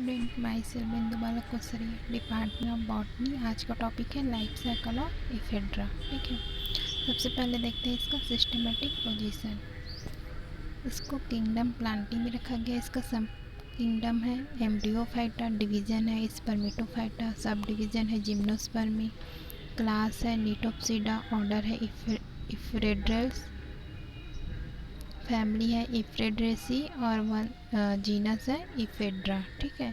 Student my self बिंदु बालक Kosari, department of botany. आज का टॉपिक है लाइफ साइकिल ऑफ इफेड्रा। ठीक है, सबसे पहले देखते हैं इसका सिस्टमेटिक पोजीशन। इसको किंगडम प्लांटी में रखा गया। इसका सब किंगडम है एम्ब्रियोफाइटा, डिवीज़न है स्पर्मेटोफाइटा, सब डिवीज़न है जिम्नोस्पर्मी, क्लास है निटोप्सिडा, ऑर्डर है इफ्रेड्रेल्स, फैमिली है इफ्रेड्रेसी और वन जीनस है इफेड्रा। ठीक है,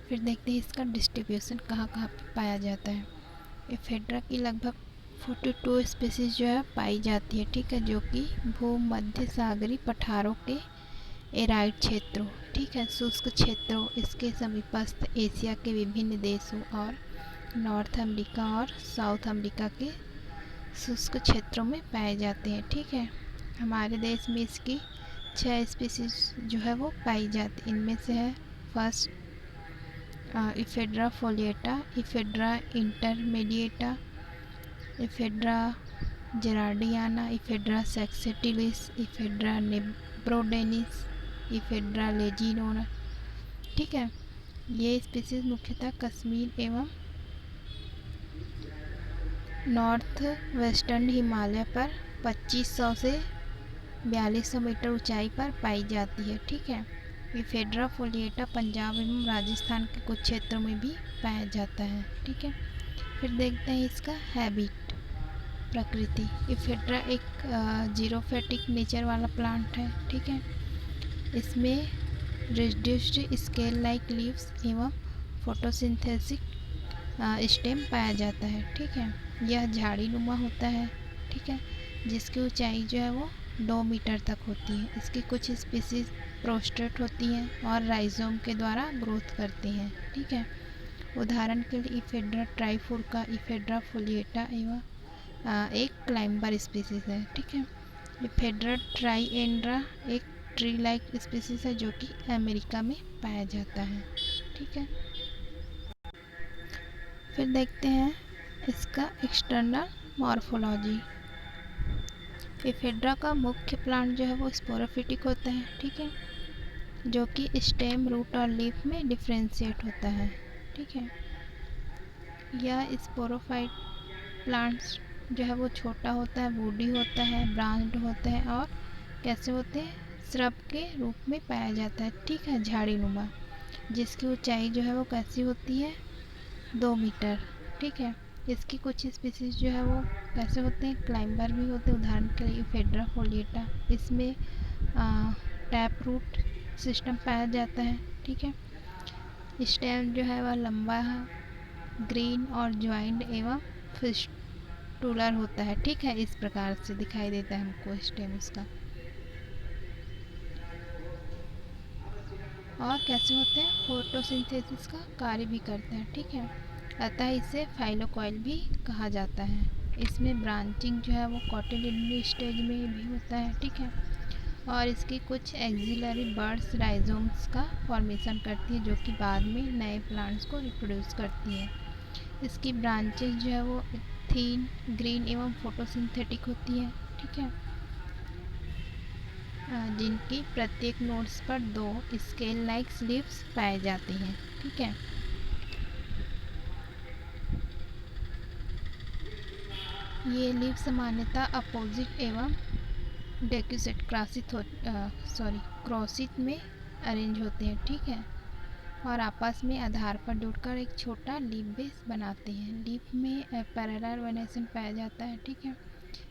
फिर देखते हैं इसका डिस्ट्रीब्यूशन कहाँ कहाँ पे पाया जाता है। इफेड्रा की लगभग 42 स्पीसीज जो है पाई जाती है। ठीक है, जो कि भूमध्य सागरीय पठारों के एराइड क्षेत्रों, ठीक है, शुष्क क्षेत्रों, इसके समीपस्थ एशिया के विभिन्न देशों और नॉर्थ अमेरिका और साउथ अमेरिका के शुष्क क्षेत्रों में पाए जाते हैं। ठीक है, हमारे देश में इसकी 6 स्पीसीज जो है वो पाई जाती। इनमें से है first Ephedra foliata, Ephedra intermedia, Ephedra gerardiana, Ephedra saxatilis, Ephedra nebrodensis, Ephedra लेजिनोना। ठीक है, ये स्पीसीज मुख्यतः कश्मीर एवं नॉर्थ वेस्टर्न हिमालय पर 2500 से 4200 मीटर ऊंचाई पर पाई जाती है। ठीक है, इफेड्रा फोलिएटा पंजाब एवं राजस्थान के कुछ क्षेत्रों में भी पाया जाता है। ठीक है, फिर देखते हैं इसका हैबिट, प्रकृति। इफेड्रा एक जीरोफेटिक नेचर वाला प्लांट है। ठीक है, इसमें रिड्यूस्ड स्केल लाइक लीव्स एवं फोटोसिंथेसिस स्टेम पाया जाता है। ठीक है, यह झाड़ी नुमा होता है। ठीक है, जिसकी ऊंचाई जो है वो 2 मीटर तक होती है। इसकी कुछ स्पीसीज प्रोस्ट्रेट होती हैं और राइजोम के द्वारा ग्रोथ करती हैं। ठीक है, उदाहरण के लिए इफेड्रा ट्राइफोर्का, इफेड्रा फोलिएटा एवं एक क्लाइंबर स्पीसीज है। ठीक है, इफेड्रा ट्राइएंड्रा एक ट्री लाइक स्पीसीज है जो कि अमेरिका में पाया जाता है। ठीक है, फिर देखते हैं इसका एक्सटर्नल मॉर्फोलॉजी। इफेड्रा का मुख्य प्लांट जो है वो स्पोरोफिटिक होता है। ठीक है, जो कि स्टेम, रूट और लीफ में डिफ्रेंशिएट होता है। ठीक है, यह स्पोरोफाइट प्लांट्स जो है वो छोटा होता है, वुडी होता है, ब्रांच्ड होते हैं और कैसे होते हैं, श्रब के रूप में पाया जाता है। ठीक है, झाड़ी नुमा, जिसकी ऊंचाई जो है वो कैसी होती है, 2 मीटर। ठीक है, इसकी कुछ स्पीसीज जो है वो कैसे होते हैं, क्लाइंबर भी होते हैं। उदाहरण के लिए इफेड्रा फोलिएटा, इसमें टैप रूट सिस्टम पाया जाता है। ठीक है, स्टेम जो है वह लंबा है, ग्रीन और ज्वाइंट एवं फिस्टुलर होता है। ठीक है, इस प्रकार से दिखाई देता है हमको स्टेम इसका। और कैसे होते हैं, फोटोसिंथेसिस का कार्य भी करते हैं। ठीक है, अतः इसे फाइलोकॉइल भी कहा जाता है। इसमें ब्रांचिंग जो है वो कॉटिलिडनरी स्टेज में भी होता है। ठीक है, और इसकी कुछ एक्सिलरी बर्ड्स राइजोम्स का फॉर्मेशन करती है जो कि बाद में नए प्लांट्स को रिप्रोड्यूस करती है। इसकी ब्रांचेस जो है वो थीन, ग्रीन एवं फोटोसिंथेटिक होती है। ठीक है, जिनकी प्रत्येक नोड्स पर 2 स्केल लाइक लीव्स पाए जाते हैं। ठीक है, ये लीव सामान्यतः अपोजिट एवं डेक्यूसेट क्रॉसित में अरेंज होते हैं। ठीक है, और आपस में आधार पर जुड़कर एक छोटा लीफ बेस बनाते हैं। लीफ में पैरेलल वेनेशन पाया जाता है। ठीक है,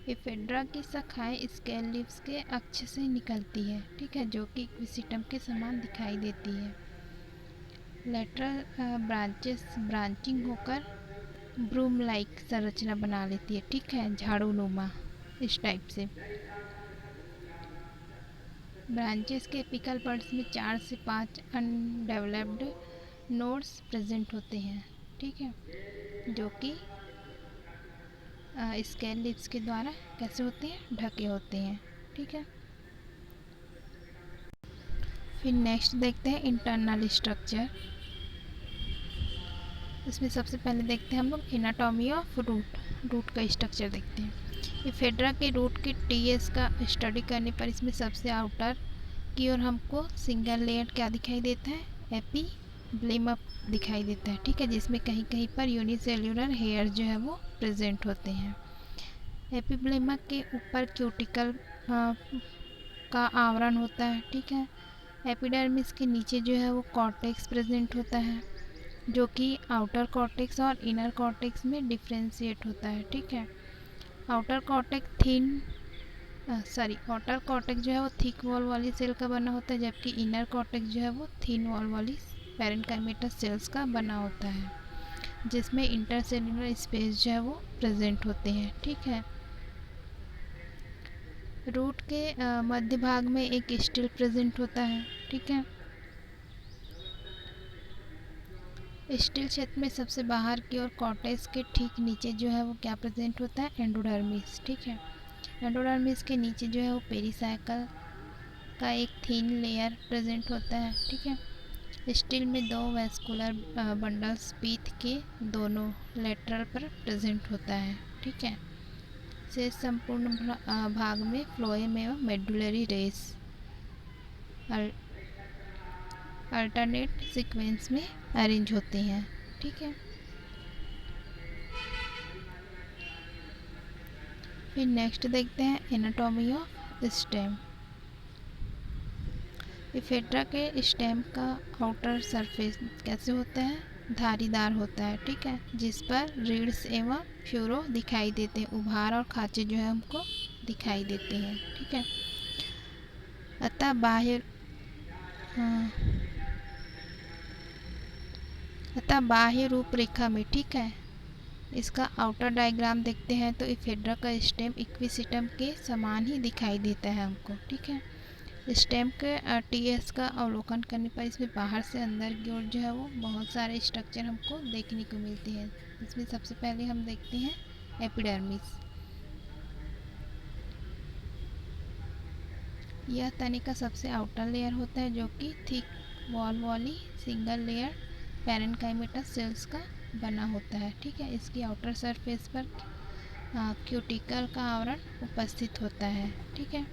इफेड्रा की शाखाएं स्केल लीव्स के अक्ष से निकलती है। ठीक है, जो कि इक्विसिटम के समान दिखाई देती है। लेटरल ब्रांचेस ब्रांचिंग होकर ब्रूम लाइक संरचना बना लेती है। ठीक है, झाड़ू नुमा इस टाइप से। ब्रांचेस के एपिकल बड्स में 4 से 5 अनडेवलप्ड नोड्स प्रेजेंट होते हैं। ठीक है, जो कि स्केल लिप्स के द्वारा कैसे होते हैं, ढके होते हैं। ठीक है, फिर नेक्स्ट देखते हैं इंटरनल स्ट्रक्चर। इसमें सबसे पहले देखते हैं हम लोग एनाटॉमी ऑफ रूट का स्ट्रक्चर देखते हैं। इफेड्रा के रूट के टीएस का स्टडी करने पर इसमें सबसे आउटर की ओर हमको सिंगल लेयर क्या दिखाई देता है, एपिब्लेमा दिखाई देता है, ठीक है, जिसमें कहीं कहीं पर यूनिसेल्युलर हेयर जो है वो प्रेजेंट होते हैं। एपिब्लेमा के ऊपर क्यूटिकल का आवरण होता है, ठीक है। एपिडर्मिस के नीचे जो है वो कॉर्टेक्स प्रेजेंट होता है, जो कि आउटर कॉर्टेक्स और इनर कॉर्टेक्स में डिफ्रेंशिएट होता है, ठीक है। आउटर कॉर्टेक्स जो है वो थिक वॉल वाली सेल का बना होता है, जबकि इनर कॉर्टेक्स जो है वो थिन वॉल वाली पैरेन्काइमेटस सेल्स का बना होता है, जिसमें इंटरसेल्युलर स्पेस जो है वो प्रेजेंट होते हैं, ठीक है। रूट के मध्य भाग में एक स्टिल प्रेजेंट होता है, ठीक है। स्टिल क्षेत्र में सबसे बाहर की ओर कॉर्टेक्स के ठीक नीचे जो है वो क्या प्रेजेंट होता है, एंडोडर्मिस, ठीक है। एंडोडर्मिस के नीचे जो है वो पेरिसाइकल का एक थिन लेयर प्रेजेंट होता है, ठीक है। स्टिल में 2 वैस्कुलर बंडल्स पीथ के दोनों लेटरल पर प्रेजेंट होता है, ठीक है। शेष संपूर्ण भाग में फ्लोएम एवं मेडुलरी रेस अल्टरनेट सीक्वेंस में अरेंज होते हैं, ठीक है। फिर नेक्स्ट देखते हैं एनाटॉमी ऑफ स्टेम। इफेड्रा के स्टेम का आउटर सरफेस कैसे होता है, धारीदार होता है, ठीक है, जिस पर रीड्स एवं फ्यूरो दिखाई देते हैं, उभार और खांचे जो है हमको दिखाई देते हैं, ठीक है। अतः बाह्य रूपरेखा में, ठीक है, इसका आउटर डायग्राम देखते हैं तो इफेड्रा का स्टेम इक्विसिटम के समान ही दिखाई देता है हमको, ठीक है। स्टेम के टीएस का अवलोकन करने पर इसमें बाहर से अंदर की ओर जो है वो बहुत सारे स्ट्रक्चर हमको देखने को मिलते हैं। इसमें सबसे पहले हम देखते हैं एपिडर्मिस। यह तने का सबसे आउटर लेयर होता है, जो कि थिक वॉल वाली सिंगल लेयर पैरेन्काइमेटस सेल्स का बना होता है, ठीक है। इसकी आउटर सरफेस पर क्यूटिकल का आवरण उपस्थित होता है, ठीक है।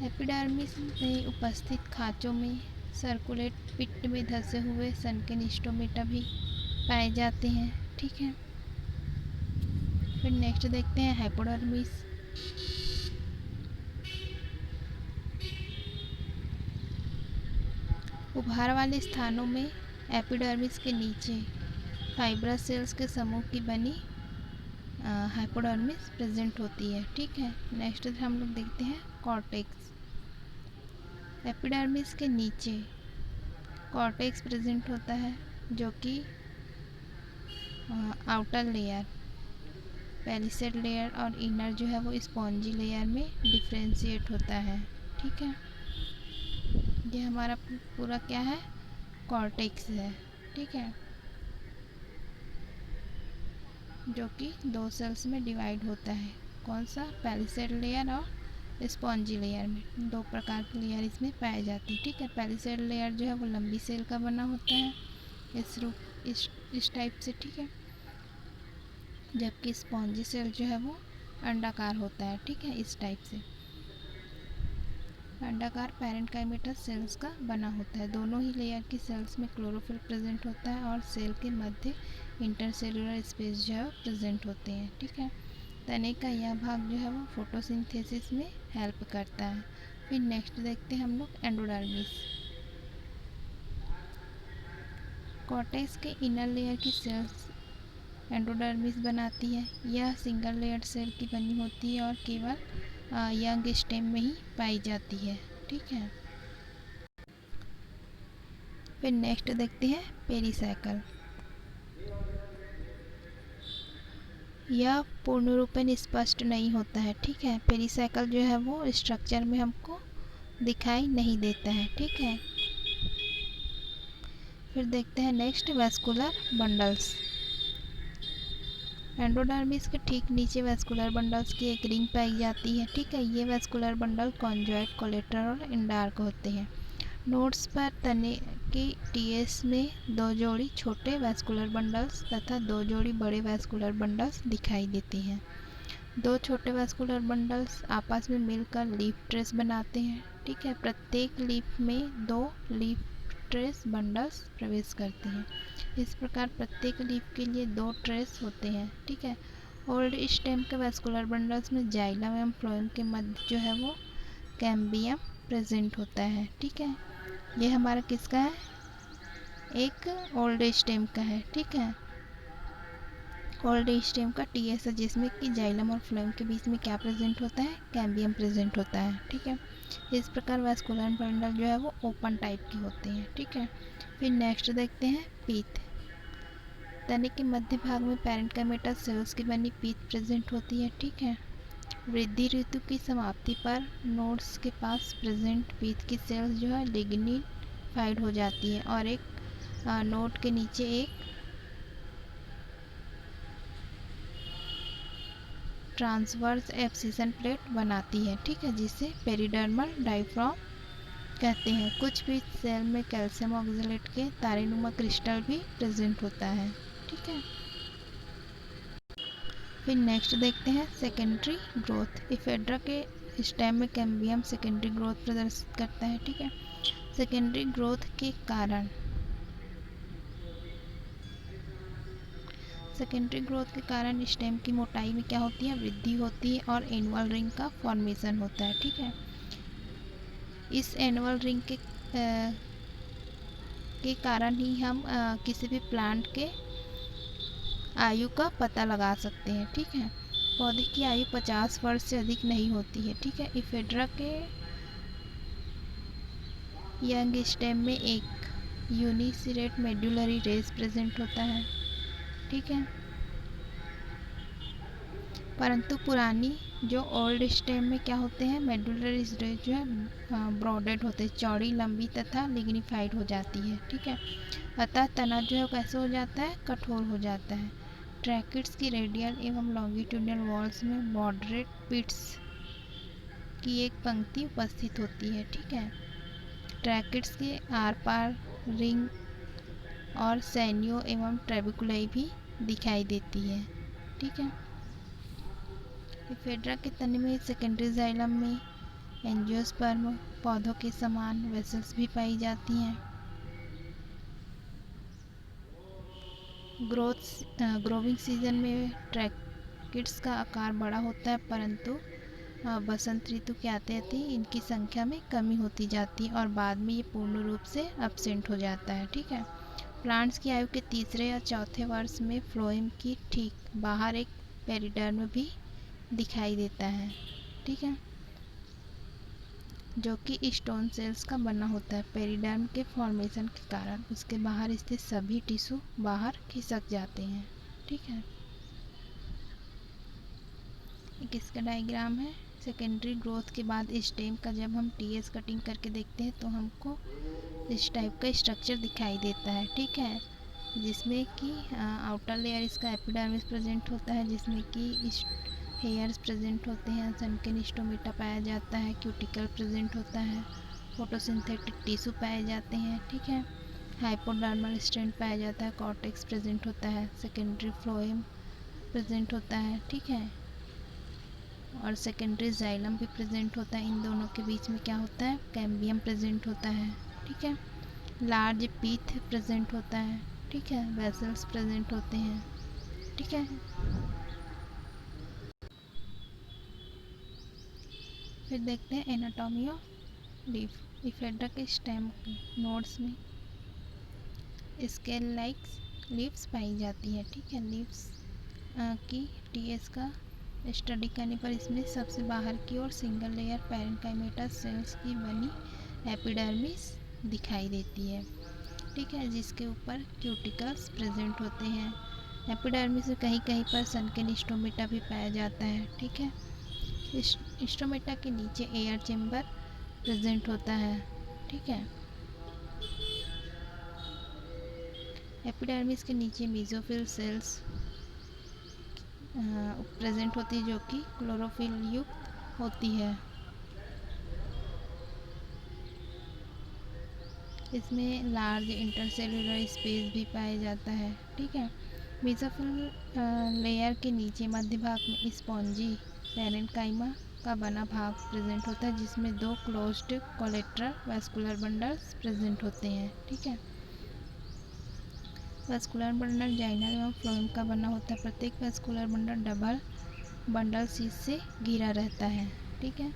एपिडर्मिस में उपस्थित खांचों में सर्कुलेट पिट में धसे हुए सनकेन स्टोमेटा भी पाए जाते हैं, ठीक है। फिर नेक्स्ट देखते हैं हाइपोडर्मिस। उभार वाले स्थानों में एपिडर्मिस के नीचे फाइब्रस सेल्स के समूह की बनी हाइपोडर्मिस प्रेजेंट होती है, ठीक है। नेक्स्ट हम लोग देखते हैं कॉर्टेक्स। एपिडर्मिस के नीचे कॉर्टेक्स प्रेजेंट होता है, जो कि आउटर लेयर पैलिसेड लेयर और इनर जो है वो स्पॉन्जी लेयर में डिफ्रेंशिएट होता है, ठीक है। ये हमारा पूरा क्या है, कॉर्टेक्स है, ठीक है, जो कि 2 सेल्स में डिवाइड होता है। कौन सा, पैलिसेड लेयर और स्पॉन्जी लेयर में 2 प्रकार की लेयर इसमें पाई जाती है, ठीक है। पैलिसेड लेयर जो है वो लंबी सेल का बना होता है इस टाइप से, ठीक है, जबकि स्पॉन्जी सेल जो है वो अंडाकार होता है, ठीक है, इस टाइप से। अंडाकार पैरेन्काइमेटस सेल्स का बना होता है। दोनों ही लेयर की सेल्स में क्लोरोफिल प्रेजेंट होता है और सेल के मध्य इंटरसेलुलर स्पेस जो है प्रेजेंट होते हैं, ठीक है। तने का यह भाग जो है वो फोटोसिंथेसिस में हेल्प करता है। फिर नेक्स्ट देखते हैं हम लोग एंडोडर्मिस। कॉर्टेक्स के इनर लेयर की सेल्स एंडोडर्मिस बनाती है। यह सिंगल लेयर सेल की बनी होती है और केवल यंग स्टेम में ही पाई जाती है, ठीक है। फिर नेक्स्ट देखते हैं पेरिसाइकल। यह पूर्ण रूपेण स्पष्ट नहीं होता है, ठीक है। पेरिसाइकल जो है वो स्ट्रक्चर में हमको दिखाई नहीं देता है, ठीक है। फिर देखते हैं नेक्स्ट वैस्कुलर बंडल्स। एंडोडर्मिस के ठीक नीचे वैस्कुलर बंडल्स की एक रिंग पाई जाती है, ठीक है। ये वैस्कुलर बंडल कॉन्जॉइट, कोलेटर और इंडार्क होते हैं। नोड्स पर तने की टीएस में 2 जोड़ी छोटे वैस्कुलर बंडल्स तथा 2 जोड़ी बड़े वैस्कुलर बंडल्स दिखाई देती हैं। 2 छोटे वैस्कुलर बंडल्स आपस में मिलकर लीफ ट्रेस बनाते हैं। ठीक है, प्रत्येक लीफ में 2 लीफ ट्रेस बंडल्स प्रवेश करते हैं। इस प्रकार प्रत्येक लीफ के लिए 2 ट्रेस होते हैं। ठीक है, ओल्ड स्टेम के वैस्कुलर बंडल्स में जाइलम एवं फ्लोएम के मध्य जो है वो कैम्बियम प्रेजेंट होता है। ठीक है, ये हमारा किसका है, एक ओल्ड स्टेम का है। ठीक है, ओल्ड स्टेम का टीएस है जिसमें कि जाइलम और फ्लोएम के बीच में क्या प्रेजेंट होता है, कैम्बियम प्रेजेंट होता है। ठीक है, इस प्रकार वैस्कुलर बंडल जो है वो ओपन टाइप के होते हैं। ठीक है, फिर नेक्स्ट देखते हैं पीथ। तने के मध्य भाग में पैरेन्काइमेटा सेल्स की बनी पीथ प्रेजेंट होती है। ठीक है, वृद्धि ऋतु की समाप्ति पर नोड्स के पास प्रेजेंट पीथ की सेल्स जो है लिग्निफाइड हो जाती है और एक नोड के नीचे एक ट्रांसवर्स एब्सिशन प्लेट बनाती है। ठीक है, जिसे पेरिडर्मल डायफ्राम कहते हैं। कुछ पीथ सेल में कैल्शियम ऑक्सलेट के तारेनुमा क्रिस्टल भी प्रेजेंट होता है। ठीक है, फिर नेक्स्ट देखते हैं सेकेंडरी ग्रोथ। इफेड्रा के स्टेम में कैम्बियम सेकेंडरी ग्रोथ प्रदर्शित करता है। ठीक है, सेकेंडरी ग्रोथ के कारण स्टेम की मोटाई में क्या होती है, वृद्धि होती है और एनुअल रिंग का फॉर्मेशन होता है। ठीक है, इस एनुअल रिंग के कारण ही हम किसी भी प्लांट के आयु का पता लगा सकते हैं। ठीक है, पौधे की आयु 50 वर्ष से अधिक नहीं होती है। ठीक है, इफेड्रा के यंग स्टेम में एक यूनिसिरेट मेडुलरी रेस प्रेजेंट होता है। ठीक है, परंतु पुरानी जो ओल्ड स्टेम में क्या होते हैं, मेडुलरी रेस जो है ब्रॉडेड होते हैं, चौड़ी लंबी तथा लिग्निफाइड हो जाती है। ठीक है, अतः तना जो है कैसे हो जाता है, कठोर हो जाता है। ट्रैकिड्स की रेडियल एवं लॉन्गिट्यूडनल वॉल्स में मॉडरेट पिट्स की एक पंक्ति उपस्थित होती है। ठीक है, ट्रैकिड्स के आर पार रिंग और सैनियो एवं ट्रेबिकुलाई भी दिखाई देती है। ठीक है, इफेड्रा के तने में सेकेंडरी जाइलम में एंजियोस्पर्म पौधों के समान वेसल्स भी पाई जाती हैं। ग्रोविंग सीजन में ट्रैकिड्स का आकार बड़ा होता है, परंतु बसंत ऋतु के आते आते इनकी संख्या में कमी होती जाती है और बाद में ये पूर्ण रूप से एब्सेंट हो जाता है। ठीक है, प्लांट्स की आयु के तीसरे या चौथे वर्ष में फ्लोएम की ठीक बाहर एक पेरिडर्म भी दिखाई देता है। ठीक है, जो कि स्टोन सेल्स का बना होता है। पेरिडर्म के फॉर्मेशन के कारण उसके बाहर स्थित सभी टिश्यू बाहर खिसक जाते हैं। ठीक है, एक इसका डायग्राम है। सेकेंडरी ग्रोथ के बाद स्टेम का जब हम टीएस कटिंग करके देखते हैं तो हमको इस टाइप का स्ट्रक्चर दिखाई देता है। ठीक है, जिसमें कि आउटर लेयर इसका एपिडर्मिस प्रेजेंट होता है, जिसमें कि हेयर्स प्रेजेंट होते हैं, सनकिन स्टोमेटा पाया जाता है, क्यूटिकल प्रेजेंट होता है, फोटोसिंथेटिक टिश्यू पाए जाते हैं। ठीक है, हाइपोडर्मल स्ट्रैंड पाया जाता है, कॉर्टेक्स प्रेजेंट होता है, सेकेंडरी फ्लोएम प्रेजेंट होता है। ठीक है, और सेकेंडरी जाइलम भी प्रेजेंट होता है। इन दोनों के बीच में क्या होता है, कैम्बियम प्रेजेंट होता है। ठीक है, लार्ज पीथ प्रेजेंट होता है। ठीक है, वेसल्स प्रेजेंट होते हैं। ठीक है, फिर देखते हैं एनाटॉमी ऑफ लीफ। इफेड्रा के स्टेम नोड्स में स्केल लाइक लीव्स पाई जाती है। ठीक है, लीव्स की टीएस का स्टडी करने पर इसमें सबसे बाहर की ओर सिंगल लेयर पैरेन्काइमेटा सेल्स की बनी एपिडर्मिस दिखाई देती है। ठीक है, जिसके ऊपर क्यूटिकल्स प्रेजेंट होते हैं। एपिडर्मिस में कहीं कहीं पर सनकिन स्टोमेटा भी पाया जाता है। ठीक है, स्टोमेटा के नीचे एयर चेम्बर प्रेजेंट होता है। ठीक है, एपिडर्मिस के नीचे मेसोफिल सेल्स प्रेजेंट होती है, जो कि क्लोरोफिल युक्त होती है। इसमें लार्ज इंटरसेलुलर स्पेस भी पाया जाता है, ठीक है। मेसोफिल लेयर के नीचे मध्य भाग में स्पॉन्जी पैरेन्काइमा का बना भाग प्रेजेंट होता है, जिसमें 2 closed collateral vascular bundles present होते हैं, ठीक है। वैस्कुलर बंडल जाइनल एवं फ्लोएम का बना होता है। प्रत्येक vascular bundle double bundle sheath से घिरा रहता है, ठीक है।